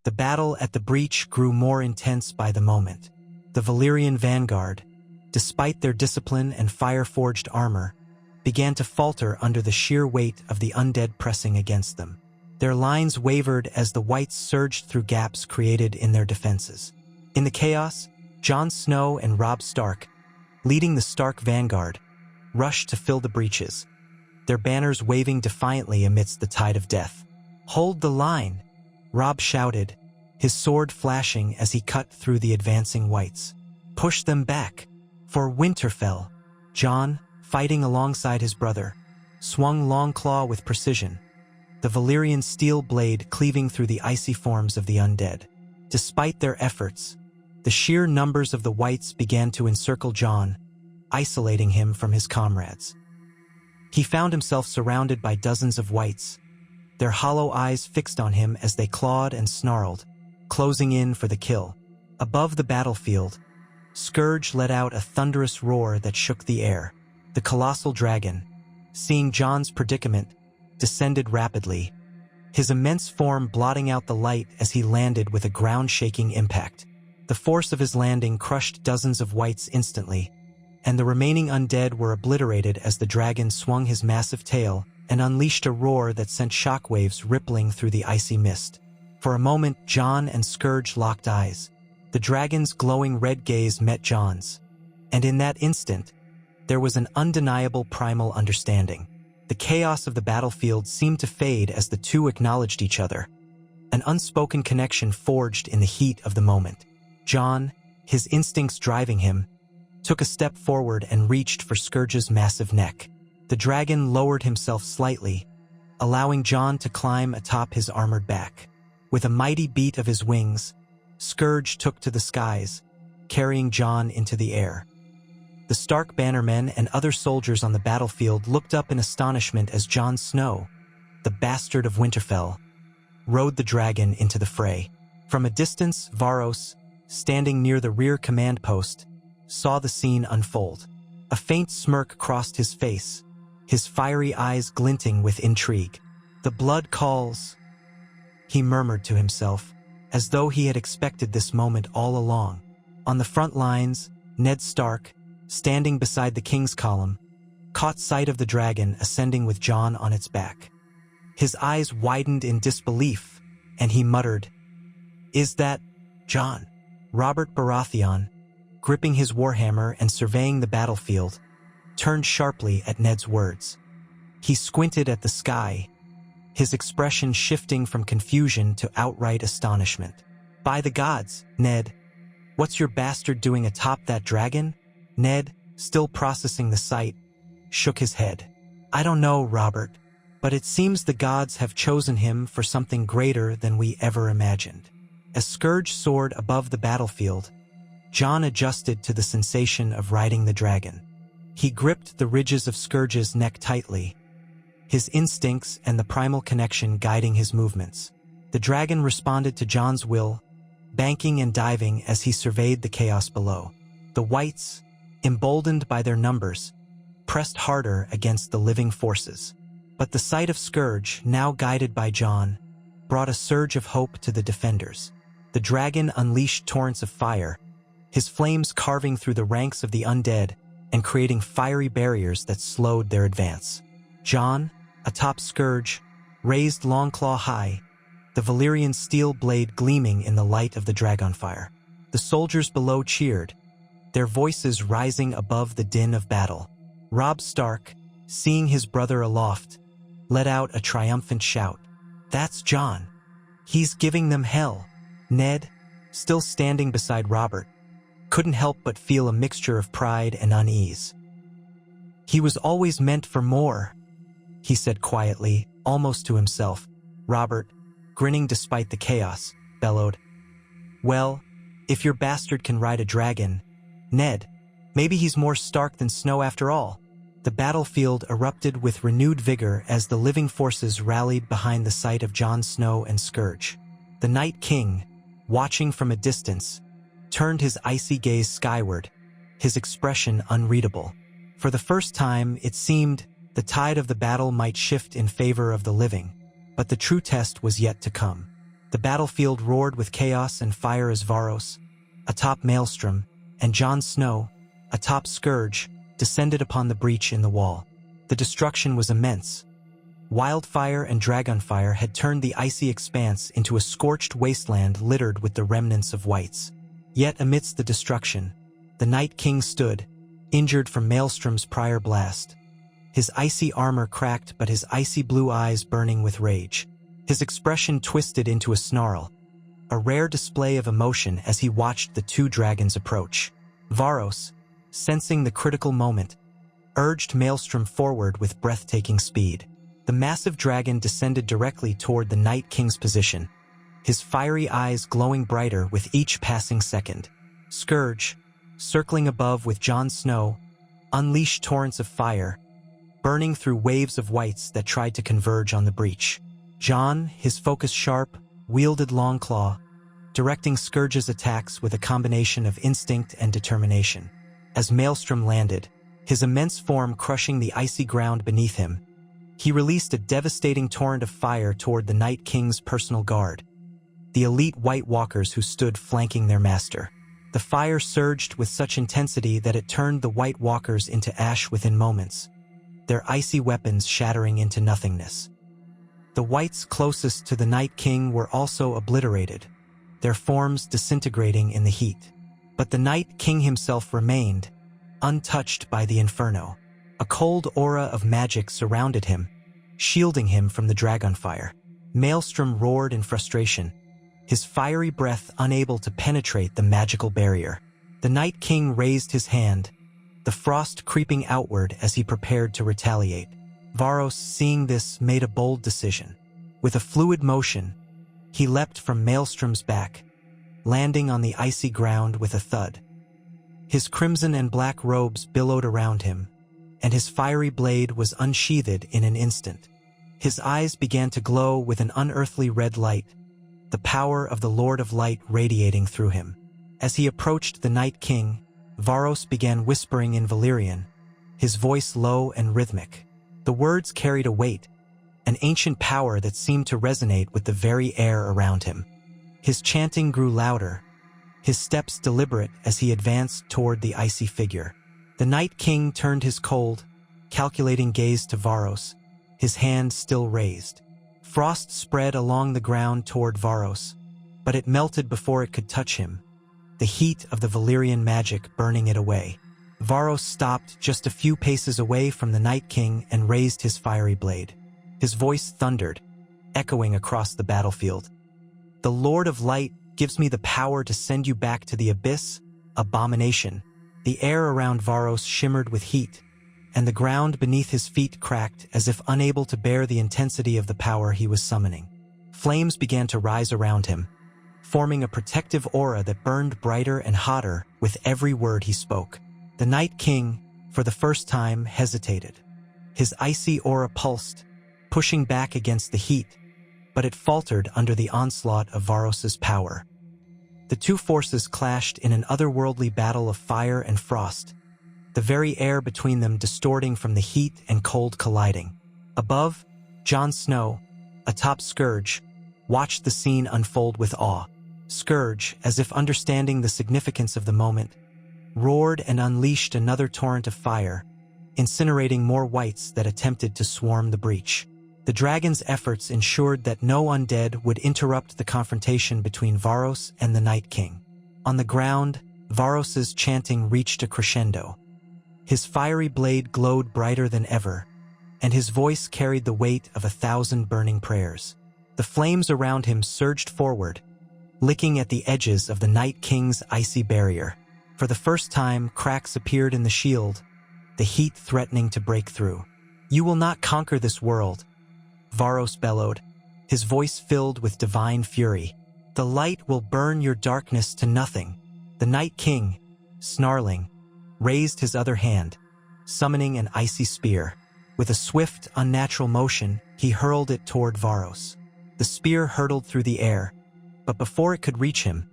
The battle at the breach grew more intense by the moment. The Valyrian vanguard, despite their discipline and fire-forged armor, began to falter under the sheer weight of the undead pressing against them. Their lines wavered as the whites surged through gaps created in their defenses. In the chaos, Jon Snow and Robb Stark, leading the Stark vanguard, rushed to fill the breaches, their banners waving defiantly amidst the tide of death. "Hold the line!" Robb shouted, his sword flashing as he cut through the advancing whites. "Push them back!" For Winterfell, Jon, fighting alongside his brother, swung Longclaw with precision, the Valyrian steel blade cleaving through the icy forms of the undead. Despite their efforts, the sheer numbers of the whites began to encircle Jon, isolating him from his comrades. He found himself surrounded by dozens of whites, their hollow eyes fixed on him as they clawed and snarled, closing in for the kill. Above the battlefield, Scourge let out a thunderous roar that shook the air. The colossal dragon, seeing Jon's predicament, descended rapidly, his immense form blotting out the light as he landed with a ground-shaking impact. The force of his landing crushed dozens of whites instantly, and the remaining undead were obliterated as the dragon swung his massive tail and unleashed a roar that sent shockwaves rippling through the icy mist. For a moment, Jon and Scourge locked eyes. The dragon's glowing red gaze met Jon's, and in that instant, there was an undeniable primal understanding. The chaos of the battlefield seemed to fade as the two acknowledged each other, an unspoken connection forged in the heat of the moment. Jon, his instincts driving him, took a step forward and reached for Scourge's massive neck. The dragon lowered himself slightly, allowing Jon to climb atop his armored back. With a mighty beat of his wings, Scourge took to the skies, carrying Jon into the air. The Stark bannermen and other soldiers on the battlefield looked up in astonishment as Jon Snow, the bastard of Winterfell, rode the dragon into the fray. From a distance, Varros, standing near the rear command post, saw the scene unfold. A faint smirk crossed his face, his fiery eyes glinting with intrigue. "The blood calls," he murmured to himself, as though he had expected this moment all along. On the front lines, Ned Stark, standing beside the King's Column, caught sight of the dragon ascending with Jon on its back. His eyes widened in disbelief, and he muttered, "Is that Jon?" Robert Baratheon, gripping his warhammer and surveying the battlefield, turned sharply at Ned's words. He squinted at the sky, his expression shifting from confusion to outright astonishment. "By the gods, Ned, what's your bastard doing atop that dragon?" Ned, still processing the sight, shook his head. "I don't know, Robert, but it seems the gods have chosen him for something greater than we ever imagined." As Scourge soared above the battlefield, Jon adjusted to the sensation of riding the dragon. He gripped the ridges of Scourge's neck tightly, his instincts and the primal connection guiding his movements. The dragon responded to Jon's will, banking and diving as he surveyed the chaos below. The whites, emboldened by their numbers, pressed harder against the living forces. But the sight of Scourge, now guided by Jon, brought a surge of hope to the defenders. The dragon unleashed torrents of fire, his flames carving through the ranks of the undead and creating fiery barriers that slowed their advance. Jon, atop Scourge, raised Longclaw high, the Valyrian steel blade gleaming in the light of the dragonfire. The soldiers below cheered, their voices rising above the din of battle. Robb Stark, seeing his brother aloft, let out a triumphant shout. "That's Jon. He's giving them hell." Ned, still standing beside Robert, couldn't help but feel a mixture of pride and unease. "He was always meant for more," he said quietly, almost to himself. Robert, grinning despite the chaos, bellowed, "Well, if your bastard can ride a dragon, Ned, maybe he's more Stark than Snow after all." The battlefield erupted with renewed vigor as the living forces rallied behind the sight of Jon Snow and Scourge. The Night King, watching from a distance, turned his icy gaze skyward, his expression unreadable. For the first time, it seemed the tide of the battle might shift in favor of the living, but the true test was yet to come. The battlefield roared with chaos and fire as Varos, atop Maelstrom, and Jon Snow, atop Scourge, descended upon the breach in the wall. The destruction was immense. Wildfire and dragonfire had turned the icy expanse into a scorched wasteland littered with the remnants of wights. Yet amidst the destruction, the Night King stood, injured from Maelstrom's prior blast. His icy armor cracked, but his icy blue eyes burning with rage. His expression twisted into a snarl, a rare display of emotion as he watched the two dragons approach. Varos, sensing the critical moment, urged Maelstrom forward with breathtaking speed. The massive dragon descended directly toward the Night King's position, his fiery eyes glowing brighter with each passing second. Scourge, circling above with Jon Snow, unleashed torrents of fire, burning through waves of wights that tried to converge on the breach. Jon, his focus sharp, wielded Longclaw, directing Scourge's attacks with a combination of instinct and determination. As Maelstrom landed, his immense form crushing the icy ground beneath him, he released a devastating torrent of fire toward the Night King's personal guard, the elite White Walkers who stood flanking their master. The fire surged with such intensity that it turned the White Walkers into ash within moments, their icy weapons shattering into nothingness. The wights closest to the Night King were also obliterated, their forms disintegrating in the heat. But the Night King himself remained, untouched by the inferno. A cold aura of magic surrounded him, shielding him from the dragonfire. Maelstrom roared in frustration, his fiery breath unable to penetrate the magical barrier. The Night King raised his hand, the frost creeping outward as he prepared to retaliate. Varos, seeing this, made a bold decision. With a fluid motion, he leapt from Maelstrom's back, landing on the icy ground with a thud. His crimson and black robes billowed around him, and his fiery blade was unsheathed in an instant. His eyes began to glow with an unearthly red light, the power of the Lord of Light radiating through him. As he approached the Night King, Varos began whispering in Valyrian, his voice low and rhythmic. The words carried a weight, an ancient power that seemed to resonate with the very air around him. His chanting grew louder, his steps deliberate as he advanced toward the icy figure. The Night King turned his cold, calculating gaze to Varos, his hand still raised. Frost spread along the ground toward Varos, but it melted before it could touch him, the heat of the Valyrian magic burning it away. Varos stopped just a few paces away from the Night King and raised his fiery blade. His voice thundered, echoing across the battlefield. "The Lord of Light gives me the power to send you back to the abyss, abomination." The air around Varos shimmered with heat, and the ground beneath his feet cracked as if unable to bear the intensity of the power he was summoning. Flames began to rise around him, forming a protective aura that burned brighter and hotter with every word he spoke. The Night King, for the first time, hesitated. His icy aura pulsed, pushing back against the heat, but it faltered under the onslaught of Varos's power. The two forces clashed in an otherworldly battle of fire and frost, the very air between them distorting from the heat and cold colliding. Above, Jon Snow, atop Scourge, watched the scene unfold with awe. Scourge, as if understanding the significance of the moment, roared and unleashed another torrent of fire, incinerating more wights that attempted to swarm the breach. The dragon's efforts ensured that no undead would interrupt the confrontation between Varos and the Night King. On the ground, Varos's chanting reached a crescendo. His fiery blade glowed brighter than ever, and his voice carried the weight of 1,000 burning prayers. The flames around him surged forward, licking at the edges of the Night King's icy barrier. For the first time, cracks appeared in the shield, the heat threatening to break through. "You will not conquer this world," Varos bellowed, his voice filled with divine fury. "The light will burn your darkness to nothing." The Night King, snarling, raised his other hand, summoning an icy spear. With a swift, unnatural motion, he hurled it toward Varos. The spear hurtled through the air, but before it could reach him,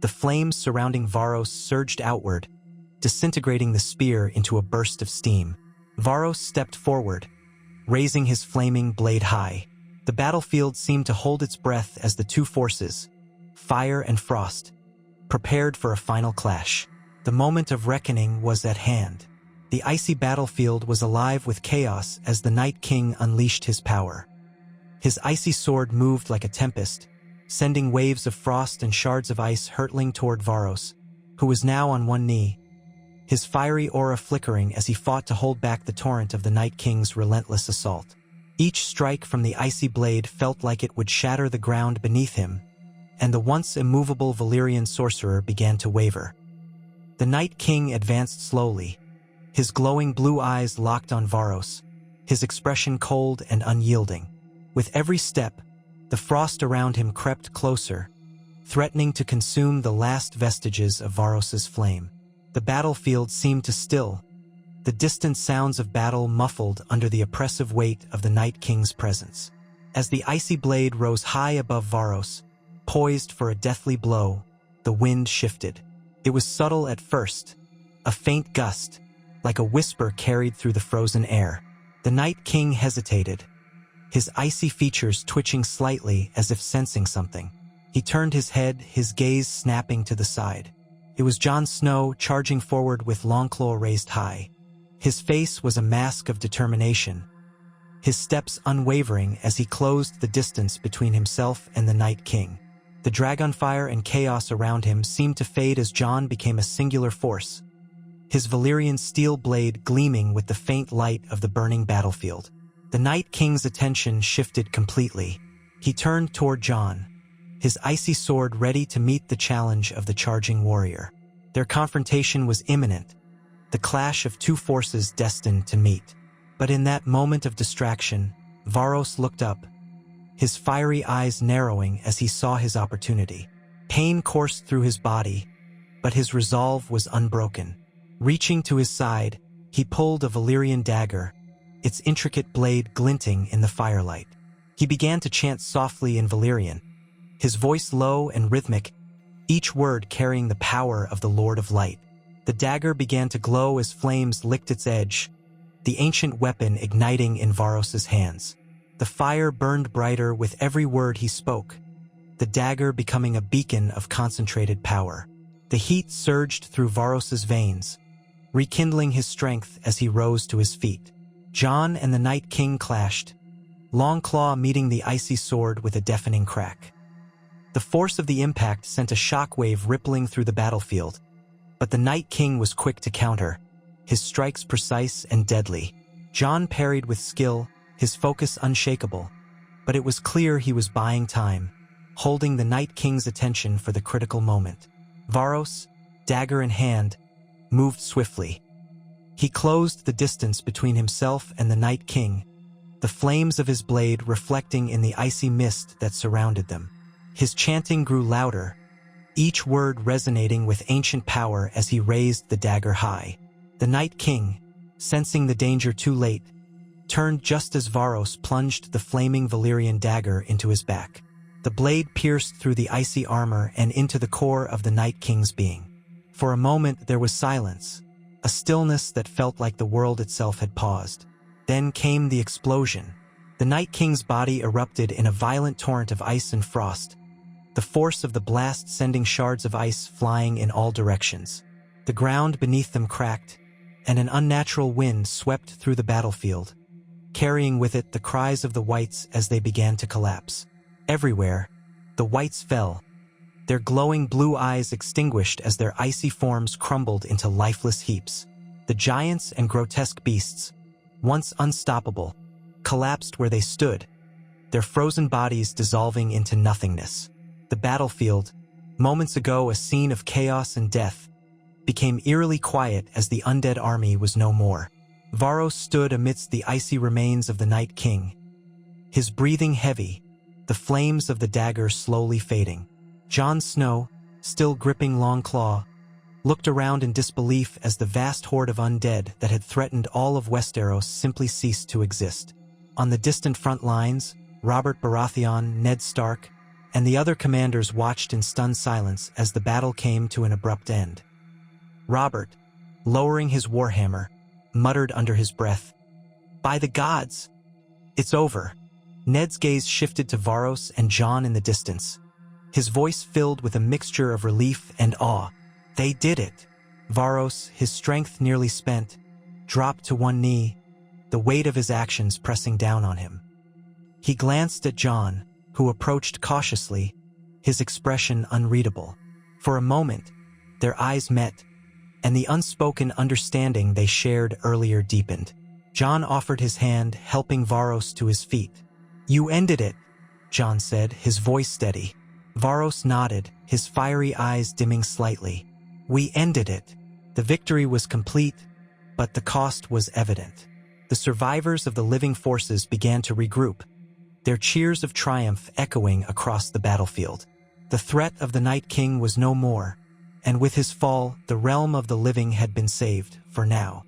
the flames surrounding Varos surged outward, disintegrating the spear into a burst of steam. Varos stepped forward, raising his flaming blade high. The battlefield seemed to hold its breath as the two forces, fire and frost, prepared for a final clash. The moment of reckoning was at hand. The icy battlefield was alive with chaos as the Night King unleashed his power. His icy sword moved like a tempest, sending waves of frost and shards of ice hurtling toward Varos, who was now on one knee, his fiery aura flickering as he fought to hold back the torrent of the Night King's relentless assault. Each strike from the icy blade felt like it would shatter the ground beneath him, and the once immovable Valyrian sorcerer began to waver. The Night King advanced slowly, his glowing blue eyes locked on Varos, his expression cold and unyielding. With every step, the frost around him crept closer, threatening to consume the last vestiges of Varos's flame. The battlefield seemed to still, the distant sounds of battle muffled under the oppressive weight of the Night King's presence. As the icy blade rose high above Varos, poised for a deathly blow, the wind shifted. It was subtle at first, a faint gust, like a whisper carried through the frozen air. The Night King hesitated, his icy features twitching slightly as if sensing something. He turned his head, his gaze snapping to the side. It was Jon Snow charging forward with Longclaw raised high. His face was a mask of determination, his steps unwavering as he closed the distance between himself and the Night King. The dragonfire and chaos around him seemed to fade as Jon became a singular force, his Valyrian steel blade gleaming with the faint light of the burning battlefield. The Night King's attention shifted completely. He turned toward Jon, his icy sword ready to meet the challenge of the charging warrior. Their confrontation was imminent, the clash of two forces destined to meet. But in that moment of distraction, Varos looked up, his fiery eyes narrowing as he saw his opportunity. Pain coursed through his body, but his resolve was unbroken. Reaching to his side, he pulled a Valyrian dagger, its intricate blade glinting in the firelight. He began to chant softly in Valyrian, his voice low and rhythmic, each word carrying the power of the Lord of Light. The dagger began to glow as flames licked its edge, the ancient weapon igniting in Varos's hands. The fire burned brighter with every word he spoke, the dagger becoming a beacon of concentrated power. The heat surged through Varos's veins, rekindling his strength as he rose to his feet. Jon and the Night King clashed, Longclaw meeting the icy sword with a deafening crack. The force of the impact sent a shockwave rippling through the battlefield, but the Night King was quick to counter, his strikes precise and deadly. Jon parried with skill, his focus unshakable, but it was clear he was buying time, holding the Night King's attention for the critical moment. Varos, dagger in hand, moved swiftly. He closed the distance between himself and the Night King, the flames of his blade reflecting in the icy mist that surrounded them. His chanting grew louder, each word resonating with ancient power as he raised the dagger high. The Night King, sensing the danger too late, turned just as Varos plunged the flaming Valyrian dagger into his back. The blade pierced through the icy armor and into the core of the Night King's being. For a moment there was silence, a stillness that felt like the world itself had paused. Then came the explosion. The Night King's body erupted in a violent torrent of ice and frost, the force of the blast sending shards of ice flying in all directions. The ground beneath them cracked, and an unnatural wind swept through the battlefield, carrying with it the cries of the whites as they began to collapse. Everywhere, the whites fell, their glowing blue eyes extinguished as their icy forms crumbled into lifeless heaps. The giants and grotesque beasts, once unstoppable, collapsed where they stood, their frozen bodies dissolving into nothingness. The battlefield, moments ago a scene of chaos and death, became eerily quiet as the undead army was no more. Varos stood amidst the icy remains of the Night King, his breathing heavy, the flames of the dagger slowly fading. Jon Snow, still gripping Longclaw, looked around in disbelief as the vast horde of undead that had threatened all of Westeros simply ceased to exist. On the distant front lines, Robert Baratheon, Ned Stark, and the other commanders watched in stunned silence as the battle came to an abrupt end. Robert, lowering his warhammer, muttered under his breath, "By the gods! It's over. Ned's gaze shifted to Varos and Jon in the distance, his voice filled with a mixture of relief and awe. They did it. Varos, his strength nearly spent, dropped to one knee, the weight of his actions pressing down on him. He glanced at Jon, who approached cautiously, his expression unreadable. For a moment, their eyes met, and the unspoken understanding they shared earlier deepened. Jon offered his hand, helping Varos to his feet. "You ended it," Jon said, his voice steady. Varos nodded, his fiery eyes dimming slightly. "We ended it." The victory was complete, but the cost was evident. The survivors of the living forces began to regroup, their cheers of triumph echoing across the battlefield. The threat of the Night King was no more, and with his fall, the realm of the living had been saved, for now.